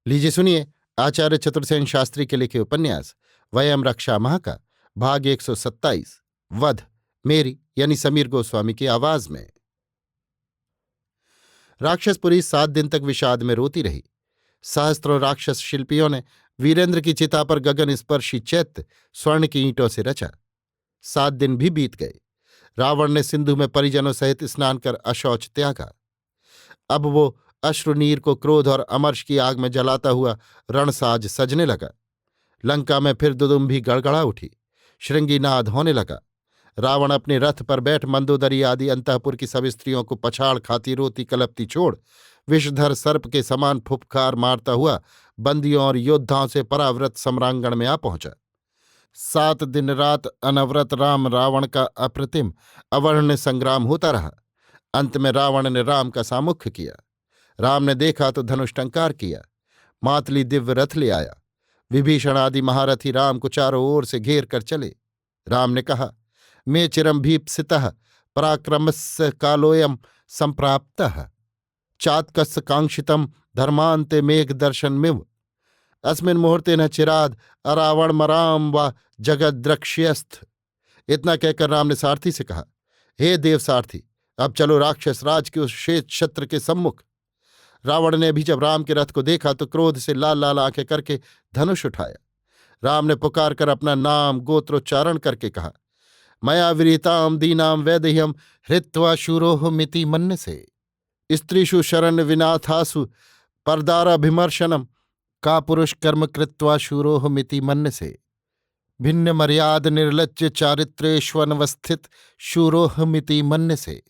लीजिए सुनिए आचार्य चतुर्सेन शास्त्री के लिखे उपन्यास वयम रक्षा माह का भाग 127 वध मेरी यानी समीर गोस्वामी की आवाज में। राक्षसपुरी 7 दिन तक विषाद में रोती रही। सहस्त्रों राक्षस शिल्पियों ने वीरेंद्र की चिता पर गगन स्पर्शी चैत्य स्वर्ण की ईंटों से रचा। 7 दिन भी बीत गए। रावण ने सिंधु में परिजनों सहित स्नान कर अशौच त्यागा। अब वो अश्रुनीर को क्रोध और अमर्ष की आग में जलाता हुआ रणसाज सजने लगा। लंका में फिर दुदुम्भी गड़गड़ा उठी, श्रृंगीनाद होने लगा। रावण अपने रथ पर बैठ मंदोदरी आदि अंतःपुर की सब स्त्रियों को पछाड़ खाती रोती कलपती छोड़ विषधर सर्प के समान फुफकार मारता हुआ बंदियों और योद्धाओं से परावृत सम्रांगण में आ पहुंचा। 7 दिन रात अनवरत राम रावण का अप्रतिम अवर्ण्य संग्राम होता रहा। अंत में रावण ने राम का सामुख्य किया। राम ने देखा तो धनुष टंकार किया। मातली दिव्य रथ ले आया। विभीषण आदि महारथी राम को चारों ओर से घेर कर चले। राम ने कहा, मे चिरं भीप्सितः पराक्रमस्य कालोऽयं संप्राप्तः चात्कस्य कांक्षितं धर्मान्ते मेघ दर्शनमिव अस्मिन् मुहूर्ते न चिराद अरावणमराम व जगद्रक्ष्यस्थ। इतना कहकर राम ने सारथी से कहा, हे देव सारथी, अब चलो राक्षस राज के उस श्वेत छत्र के सम्मुख। रावण ने भी जब राम के रथ को देखा तो क्रोध से लाल लाल आंखें करके धनुष उठाया। राम ने पुकार कर अपना नाम गोत्रोच्चारण करके कहा, मया विरीताम दीनाम वैदेह्यम हृत्वा शूरोह मिति मन्य से स्त्रीषु शरण विनाथासु परदाराभिमर्शनम का पुरुष कर्म कृत्वा शूरोह मिति मन्य से भिन्न मर्याद निर्लज्ज चारित्रेष्वनवस्थित शूरोह मिति मन्य से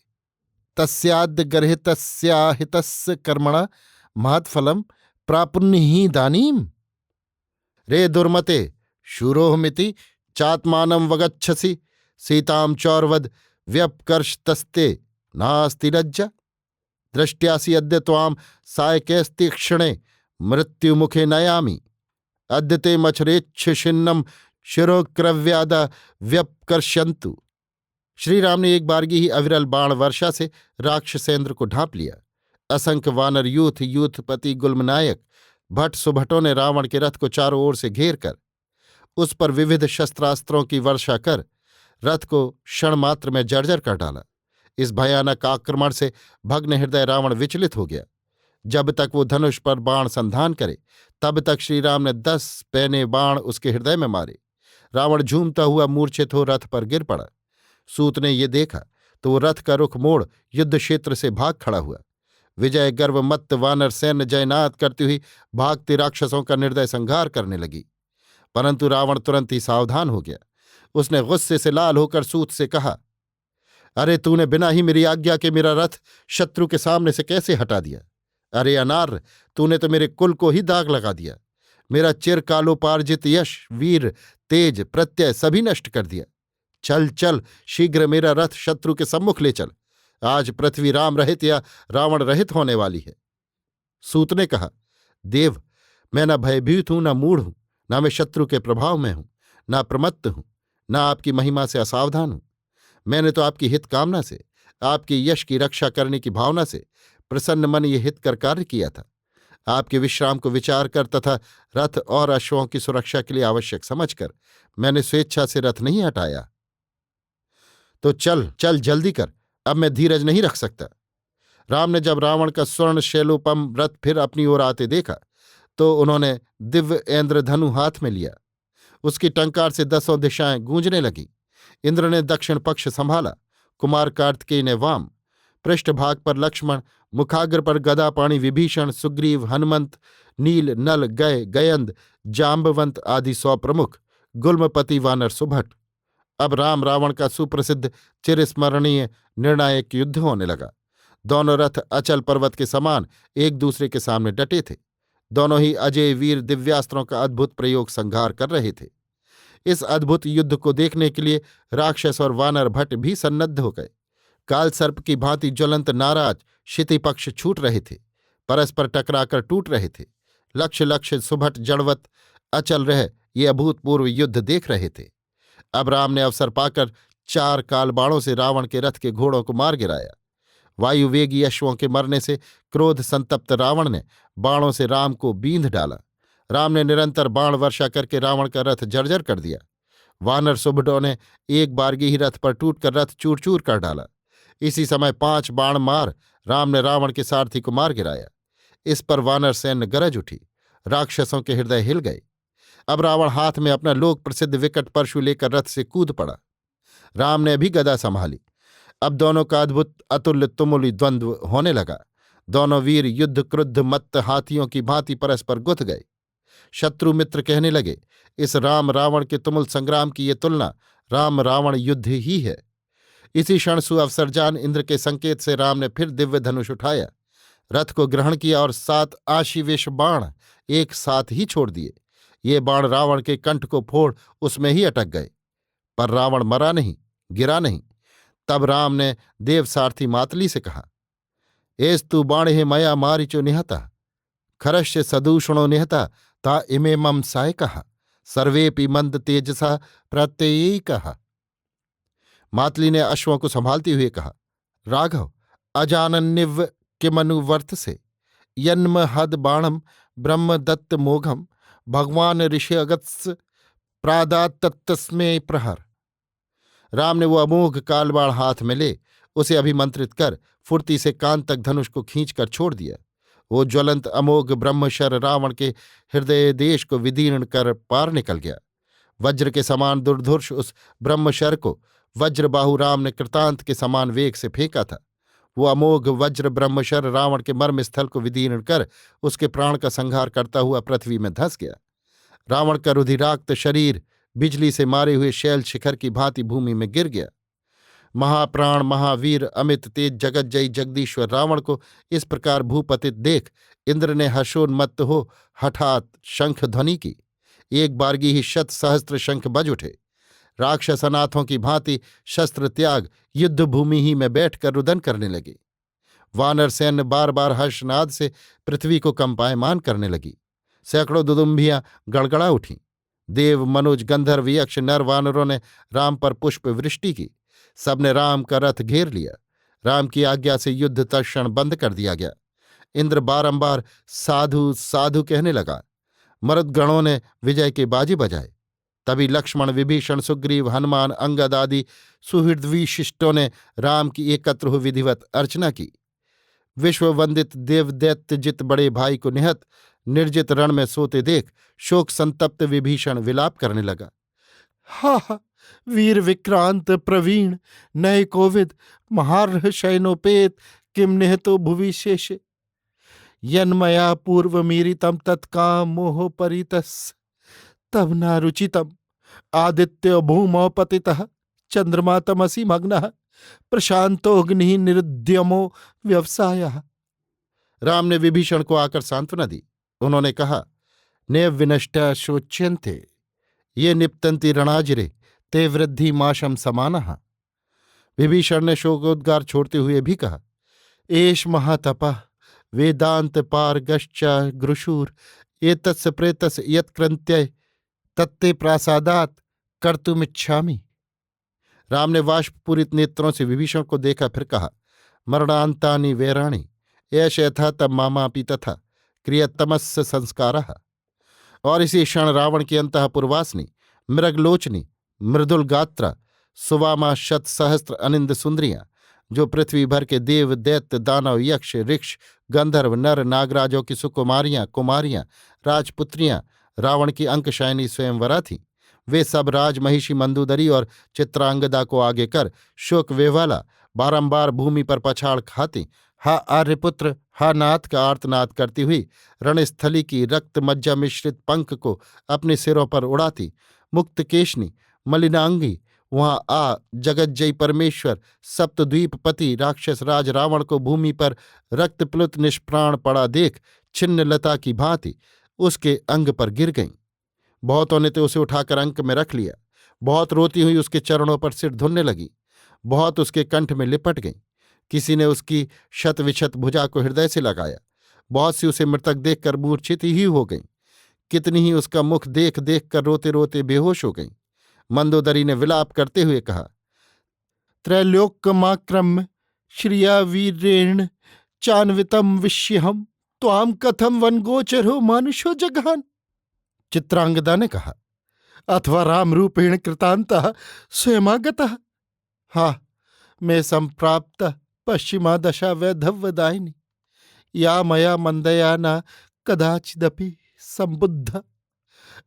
तस्याद्य गर्हितस्याहितस्य कर्मणा महत्फलम प्रापुन्हि दानीम। रे दुर्मते शूरोहमिति चात्मानं वगच्छसि सीतां चौर्वद व्यपकर्षतस्ते नास्ति लज्जा दृष्ट्यासि अद्य त्वां सायकैस्तीक्ष्णे मृत्युमुखे नयामि अद्य ते मच्छरेच्छिन्नं शिरोक्रव्यादा व्यपकर्षयन्तु। श्रीराम ने एक बारगी ही अविरल बाण वर्षा से राक्षसेंद्र को ढांप लिया। असंख्य वानर यूथ यूथपति गुल्मनायक भट्ट सुभटों ने रावण के रथ को चारों ओर से घेर कर उस पर विविध शस्त्रास्त्रों की वर्षा कर रथ को क्षण मात्र में जर्जर कर डाला। इस भयानक आक्रमण से भग्न हृदय रावण विचलित हो गया। जब तक वो धनुष पर बाण संधान करे तब तक श्रीराम ने 10 पैने बाण उसके हृदय में मारे। रावण झूमता हुआ मूर्छित हो रथ पर गिर पड़ा। सूत ने ये देखा तो वो रथ का रुख मोड़ युद्ध क्षेत्र से भाग खड़ा हुआ। विजय गर्वमत्त वानर सैन्य जयनाद करती हुई भागते राक्षसों का निर्दय संहार करने लगी। परंतु रावण तुरंत ही सावधान हो गया। उसने गुस्से से लाल होकर सूत से कहा, अरे तूने बिना ही मेरी आज्ञा के मेरा रथ शत्रु के सामने से कैसे हटा दिया? अरे अनार्य, तूने तो मेरे कुल को ही दाग लगा दिया। मेरा चिरकालोपार्जित यश वीर तेज प्रत्यय सभी नष्ट कर दिया। चल चल शीघ्र मेरा रथ शत्रु के सम्मुख ले चल। आज पृथ्वी राम रहित या रावण रहित होने वाली है। सूत ने कहा, देव, मैं न भयभीत हूं, न मूढ़ हूं, न मैं शत्रु के प्रभाव में हूं, न प्रमत्त हूं, न आपकी महिमा से असावधान हूं। मैंने तो आपकी हित कामना से, आपकी यश की रक्षा करने की भावना से प्रसन्न मन ये हित कर कार्य किया था। आपके विश्राम को विचार कर तथा रथ और अश्वों की सुरक्षा के लिए आवश्यक समझकर मैंने स्वेच्छा से रथ नहीं हटाया। तो चल चल जल्दी कर, अब मैं धीरज नहीं रख सकता। राम ने जब रावण का स्वर्ण शैलोपम रथ फिर अपनी ओर आते देखा तो उन्होंने दिव्य ऐन्द्रधनु हाथ में लिया। उसकी टंकार से 10 दिशाएं गूंजने लगीं। इंद्र ने दक्षिण पक्ष संभाला, कुमार कार्तिकेय ने वाम, पृष्ठभाग पर लक्ष्मण, मुखाग्र पर गदापाणि विभीषण, सुग्रीव, हनुमंत, नील, नल, गय, गयंद, जाम्बवंत आदि 100 प्रमुख, गुल्मपति वानर सुभट। अब राम रावण का सुप्रसिद्ध चिरस्मरणीय निर्णायक युद्ध होने लगा। दोनों रथ अचल पर्वत के समान एक दूसरे के सामने डटे थे। दोनों ही अजय वीर दिव्यास्त्रों का अद्भुत प्रयोग संहार कर रहे थे। इस अद्भुत युद्ध को देखने के लिए राक्षस और वानर भट्ट भी सन्नद्ध हो गए। काल सर्प की भांति ज्वलंत नाराज क्षितिपक्ष छूट रहे थे, परस्पर टकराकर टूट रहे थे। लक्ष्य लक्ष्य सुभट जड़वत अचल रह ये अभूतपूर्व युद्ध देख रहे थे। अब राम ने अवसर पाकर 4 काल बाणों से रावण के रथ के घोड़ों को मार गिराया। वायुवेगी अश्वों के मरने से क्रोध संतप्त रावण ने बाणों से राम को बींध डाला। राम ने निरंतर बाण वर्षा करके रावण का रथ जर्जर कर दिया। वानर सुबडों ने एक बारगी ही रथ पर टूटकर रथ चूर चूर कर डाला। इसी समय 5 बाण मार राम ने रावण के सारथी को मार गिराया। इस पर वानर सैन्य गरज उठी, राक्षसों के हृदय हिल गए। अब रावण हाथ में अपना लोक प्रसिद्ध विकट परशु लेकर रथ से कूद पड़ा। राम ने भी गदा संभाली। अब दोनों का अद्भुत अतुल्य तुमुली द्वंद्व होने लगा। दोनों वीर युद्ध क्रुद्ध मत्त हाथियों की भांति परस्पर गुथ गए। शत्रु मित्र कहने लगे, इस राम रावण के तुमुल संग्राम की ये तुलना राम रावण युद्ध ही है। इसी क्षण सुअवसरजान इंद्र के संकेत से राम ने फिर दिव्य धनुष उठाया, रथ को ग्रहण किया और 7 आशीविश बाण एक साथ ही छोड़ दिए। ये बाण रावण के कंठ को फोड़ उसमें ही अटक गए, पर रावण मरा नहीं, गिरा नहीं। तब राम ने देवसारथी मातली से कहा, एस्तु बाणे मया मारिचो निहता खरश्य सदूषणो निहता ता इमे मम सायकः सर्वेपि मंद तेजसा प्रत्ययैकः। मातली ने अश्वों को संभालते हुए कहा, राघव अजानन्निव किमनुवर्त से यन्म हद बाणम ब्रह्म दत्त मोघम भगवान ऋषि अगत्स प्रादातस्मे प्रहर। राम ने वो अमोघ कालबाण हाथ में ले उसे अभिमंत्रित कर फुर्ती से कान तक धनुष को खींचकर छोड़ दिया। वो ज्वलंत अमोघ ब्रह्मशर रावण के हृदय देश को विदीर्ण कर पार निकल गया। वज्र के समान दुर्धुर्ष उस ब्रह्मशर को वज्रबाहु राम ने कृतांत के समान वेग से फेंका था। वो अमोघ वज्र ब्रह्मशर रावण के मर्म स्थल को विदीर्ण कर उसके प्राण का संहार करता हुआ पृथ्वी में धंस गया। रावण का रुधिराक्त शरीर बिजली से मारे हुए शैल शिखर की भांति भूमि में गिर गया। महाप्राण महावीर अमित तेज जगज्जयी जगदीश्वर रावण को इस प्रकार भूपतित देख इंद्र ने हर्षोन्मत्त हो हठात शंख ध्वनि की। एक बारगी ही 100 सहस्त्र शंख बज उठे। राक्षस अनाथों की भांति शस्त्र त्याग युद्ध भूमि ही में बैठकर रुदन करने लगे। वानर सैन्य बार बार हर्षनाद से पृथ्वी को कंपायमान करने लगी। सैकड़ों दुदुम्भियां गड़गड़ा उठीं। देव मनुज गंधर्व यक्ष नर वानरों ने राम पर पुष्प वृष्टि की। सबने राम का रथ घेर लिया। राम की आज्ञा से युद्ध तत्क्षण बंद कर दिया गया। इंद्र बारंबार साधु साधु कहने लगा। मरुद्गणों ने विजय के बाजे बजाए। तभी लक्ष्मण विभीषण सुग्रीव हनुमान अंगद आदि सुहृद्विशिष्टों ने राम की एकत्र हो विधिवत अर्चना की। विश्ववंदित देवदैत्य जित बड़े भाई को निहत निर्जित रण में सोते देख शोक संतप्त विभीषण विलाप करने लगा। हा हा, वीर विक्रांत प्रवीण नय कोविद महार्ह शयनोपेत किम निहतो भुवि शेषे यन्मया पूर्व मीरितम तत्काम मोह परितस तब नारुचितम आदित्यो भूमौ पतितः चंद्रमा तमसि मग्नः प्रशांतोऽग्निः निरुद्यमो व्यवसायः। राम ने विभीषण को आकर सांत्वना दी। उन्होंने कहा, ने विनष्टा शोच्यन्ते ये निप्तन्ति रणाजिरे ते वृद्धि माशम समानः। विभीषण ने शोकोद्गार छोड़ते हुए भी कहा, एष महातपः वेदांत पारगश्च ग्रुशूर एतस्य प्रेतस्य यत्कृत्य तत्ते प्रासादात् कर्तुमिच्छामि। राम ने वाष्पपूरित नेत्रों से विभीषण को देखा, फिर कहा, मरणान्तानि वैराणि एष यथा तब मामापि तथा क्रियतमस्य संस्कारः। और इसी क्षण रावण की अंतःपुरवासिनी मृगलोचनी मृदुल गात्रा सुवामा 100 सहस्त्र अनिंद सुंदरियां, जो पृथ्वी भर के देव दैत्य दानव यक्ष ऋक्ष गंधर्व नर नागराजों की सुकुमारियां कुमारियां राजपुत्रियां रावण की अंकशायनी स्वयंवरा थीं, वे सब राजमहिषी मंदोदरी और चित्रांगदा को आगे कर शोक वेवाला बारंबार भूमि पर पछाड़ खाती हा आर्यपुत्र हा नाथ का आर्तनाद करती हुई रणस्थली की रक्त मज्जा मिश्रित पंख को अपने सिरों पर उड़ाती मुक्तकेशनी मलिनांगी वहां आ जगज्जयी परमेश्वर सप्तद्वीपपति राक्षस राज रावण को भूमि पर रक्तप्लुत निष्प्राण पड़ा देख छिन्न लता की भांति उसके अंग पर गिर गईं। बहुतों ने तो उसे उठाकर अंक में रख लिया। बहुत रोती हुई उसके चरणों पर सिर धुनने लगी। बहुत उसके कंठ में लिपट गईं। किसी ने उसकी शतविशत भुजा को हृदय से लगाया। बहुत सी उसे मृतक देखकर मूर्छित ही हो गईं। कितनी ही उसका मुख देख देख कर रोते रोते बेहोश हो गईं। मंदोदरी ने विलाप करते हुए कहा, त्रैलोक्यमाक्रम्य श्रिया वीरेण चान्वितम विष्यहम त्वाम कथम वनगोचरो मानुषो जघान। चित्रांगदा ने कहा, अथवा राम रूपेण कृतांतः स्वयमागतः। हा मे संप्राप्त पश्चिमा दशा वैधव्यदायिनी या मया मंदया न कदाचिदपि संबुद्ध।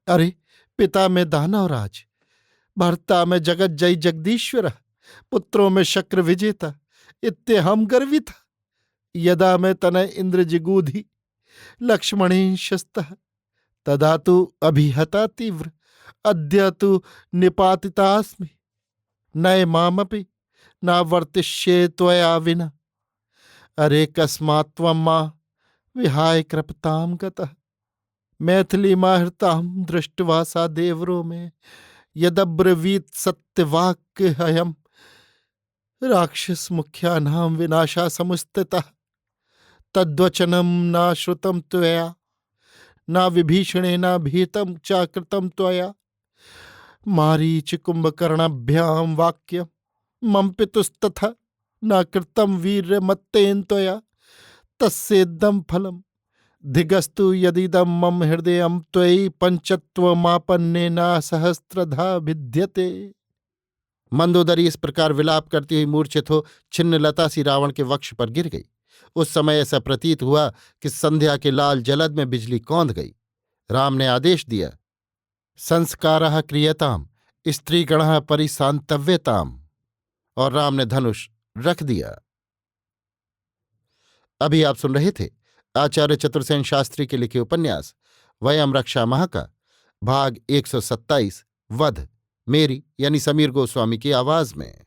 अरे पिता में दानवराज, भर्ता में जगत जय जगदीश्वर, पुत्रों में शक्र विजेता, इत्यहम गर्वित। यदा में तनय इंद्र जिगूधि लक्ष्मणेशस्तः तदा तु अभिहता तीव्र अद्य तु निपातितास्मि। नय मामपि नावर्तिष्ये त्वया विना। अरे कस्मात् त्वं मां विहाय कृपतां गतः। मैथिली माहृतां दृष्ट्वा सा देवरो में यदब्रवीत् सत्यवाक्यहयम् राक्षस मुख्यानां विनाशा समुस्थितः। तद्वचनं न श्रुतं त्वया न विभीषणेन भीतं चाकृतं त्वया। मारीच कुंभकर्णाभ्यां वाक्यं मम पितुस्तथा न कृतं वीर्यमत्तेन त्वया। तस्येदं फलम् धिगस्तु यदिदं मम हृदयं त्वयि पंचत्वमापन्नेन सहस्त्रधा भिद्यते। मंदोदरी इस प्रकार विलाप करती हुई मूर्छित हो छिन्नलता सी रावण के वक्ष पर गिर गई। उस समय ऐसा प्रतीत हुआ कि संध्या के लाल जलद में बिजली कौंध गई। राम ने आदेश दिया, संस्कारः क्रियताम स्त्रीगणः परिसांतव्यताम, और राम ने धनुष रख दिया। अभी आप सुन रहे थे आचार्य चतुर्सेन शास्त्री के लिखे उपन्यास वयम रक्षामः का भाग 127 वध, मेरी यानी समीर गोस्वामी की आवाज में।